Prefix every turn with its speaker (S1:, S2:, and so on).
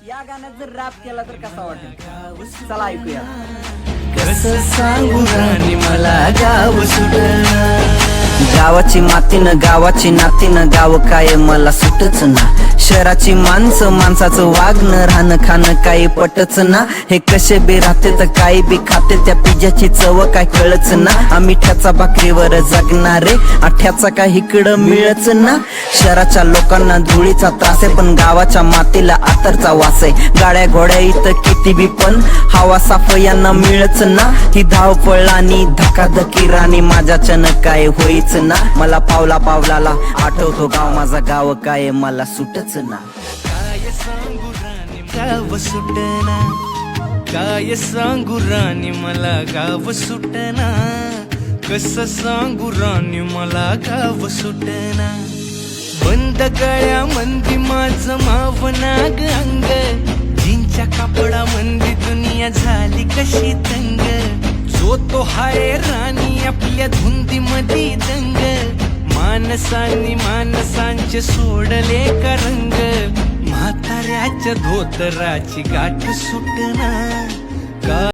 S1: या गाण्यात जर रॅप केला तर कसा वाटेल? चला ऐकूया.
S2: कसं सांगू राणी मला गाव सुटना.
S3: गावाची मातीनं गावाची नातीनं गाव काय मला सुटच ना. शहराची माणसं माणसाचं वागणं राहणं खाणं काही पटच ना. हे कसे बी राहते तर काही बी खाते त्या पिज्याची चव काय कळच ना. आम्ही ठ्याचा भाकरीवर जगणारे आठ्याचा काय इकडं मिळच ना. शहराच्या लोकांना धुळीचा त्रास आहे पण गावाच्या मातीला आतरचा वास आहे. गाड्या घोड्या इथं किती बी पण हवा साफ यांना मिळच ना. ही धावपळ आणि धकाधकी राणी माझ्याच्यान काय होईच ना. मला पावला पावलाला आठवतो गाव माझा गाव काय मला सुटच ना.
S2: काय सांगू राणी गाव सुटना. काय सांगू राणी मला गाव सुटना. कसं सांगू राणी मला गाव सुटना. बंद गळ्या मंदी माझं मावनाग अंग. जींच्या कापडा मंदी दुनिया झाली कशी तंग. जो तो हाय राणी आपल्या धुंदी मधी दंग. माणसांनी माणसांचे सोडले का रंग. म्हाताऱ्याच्या धोतराची गाठ सुटना.